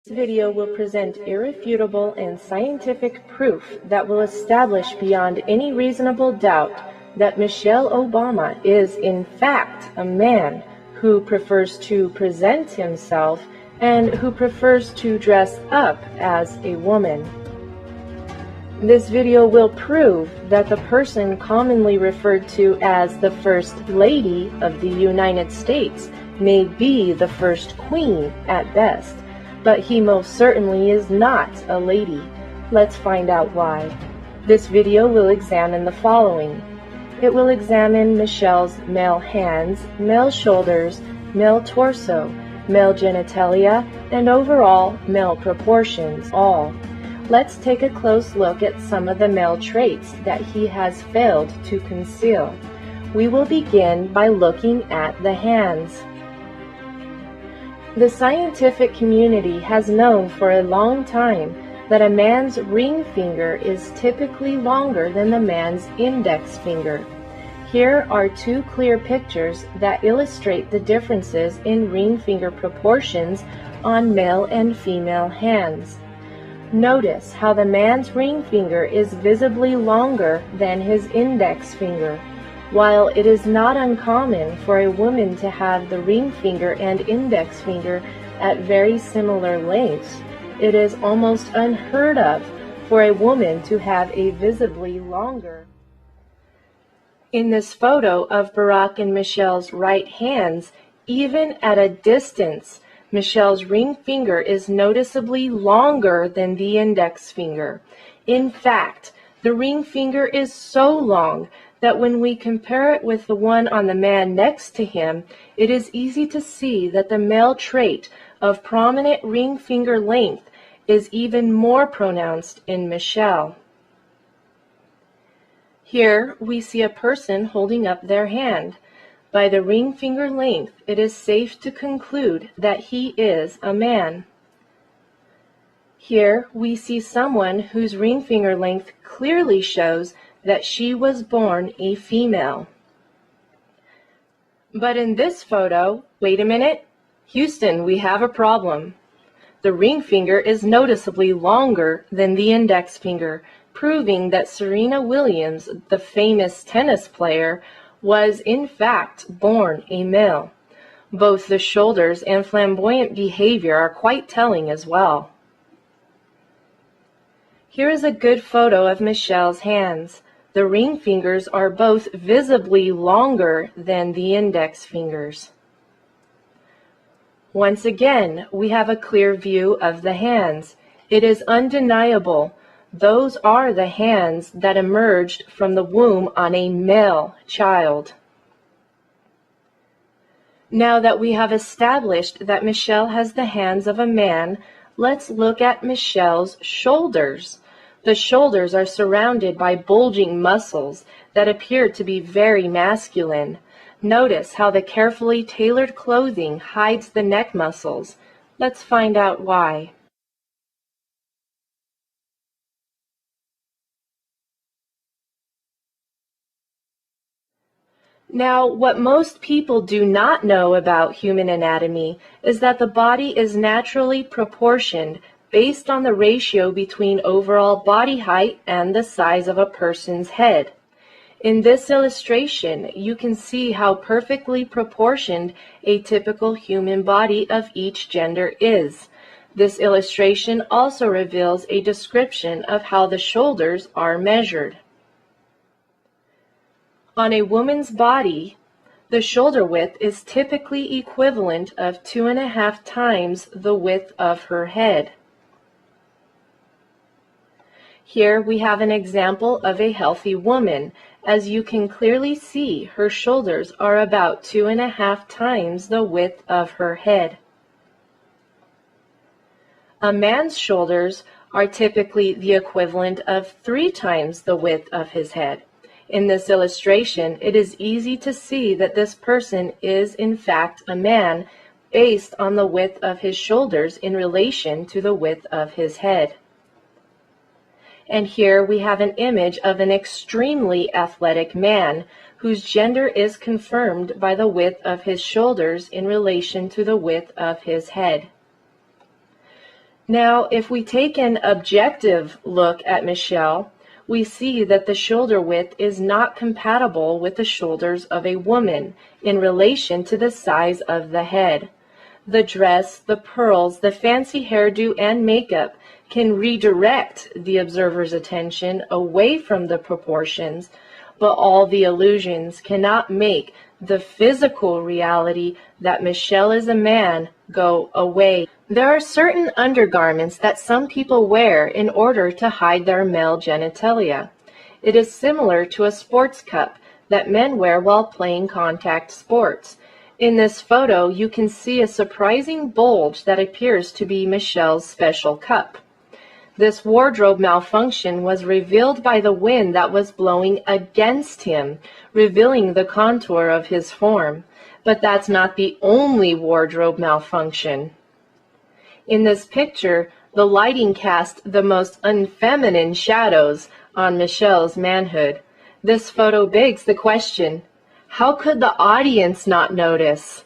This video will present irrefutable and scientific proof that will establish beyond any reasonable doubt that Michelle Obama is in fact a man who prefers to present himself and who prefers to dress up as a woman. This video will prove that the person commonly referred to as the First Lady of the United States may be the first queen at best, but he most certainly is not a lady. Let's find out why. This video will examine the following. It will examine Michelle's male hands, male shoulders, male torso, male genitalia, and overall male proportions, all. Let's take a close look at some of the male traits that he has failed to conceal. We will begin by looking at the hands. The scientific community has known for a long time that a man's ring finger is typically longer than the man's index finger. Here are two clear pictures that illustrate the differences in ring finger proportions on male and female hands. Notice how the man's ring finger is visibly longer than his index finger. While it is not uncommon for a woman to have the ring finger and index finger at very similar lengths, it is almost unheard of for a woman to have a visibly longer. In this photo of Barack and Michelle's right hands, even at a distance, Michelle's ring finger is noticeably longer than the index finger. In fact, the ring finger is so long that when we compare it with the one on the man next to him, it is easy to see that the male trait of prominent ring finger length is even more pronounced in Michelle. Here we see a person holding up their hand. By the ring finger length, it is safe to conclude that he is a man. Here we see someone whose ring finger length clearly shows that she was born a female. But in this photo, wait a minute, Houston, we have a problem. The ring finger is noticeably longer than the index finger, proving that Serena Williams, the famous tennis player, was in fact born a male. Both the shoulders and flamboyant behavior are quite telling as well. Here is a good photo of Michelle's hands. The ring fingers are both visibly longer than the index fingers. Once again, we have a clear view of the hands. It is undeniable. Those are the hands that emerged from the womb on a male child. Now that we have established that Michelle has the hands of a man, let's look at Michelle's shoulders. The shoulders are surrounded by bulging muscles that appear to be very masculine. Notice how the carefully tailored clothing hides the neck muscles. Let's find out why. Now, what most people do not know about human anatomy is that the body is naturally proportioned based on the ratio between overall body height and the size of a person's head. In this illustration, you can see how perfectly proportioned a typical human body of each gender is. This illustration also reveals a description of how the shoulders are measured. On a woman's body, the shoulder width is typically equivalent of 2.5 times the width of her head. Here we have an example of a healthy woman. As you can clearly see, her shoulders are about 2.5 times the width of her head. A man's shoulders are typically the equivalent of 3 times the width of his head. In this illustration, it is easy to see that this person is in fact a man based on the width of his shoulders in relation to the width of his head. And here we have an image of an extremely athletic man whose gender is confirmed by the width of his shoulders in relation to the width of his head. Now, if we take an objective look at Michelle, we see that the shoulder width is not compatible with the shoulders of a woman in relation to the size of the head. The dress, the pearls, the fancy hairdo, and makeup can redirect the observer's attention away from the proportions, but all the illusions cannot make the physical reality that Michelle is a man go away. There are certain undergarments that some people wear in order to hide their male genitalia. It is similar to a sports cup that men wear while playing contact sports. In this photo, you can see a surprising bulge that appears to be Michelle's special cup. This wardrobe malfunction was revealed by the wind that was blowing against him, revealing the contour of his form. But that's not the only wardrobe malfunction. In this picture, the lighting cast the most unfeminine shadows on Michelle's manhood. This photo begs the question, how could the audience not notice?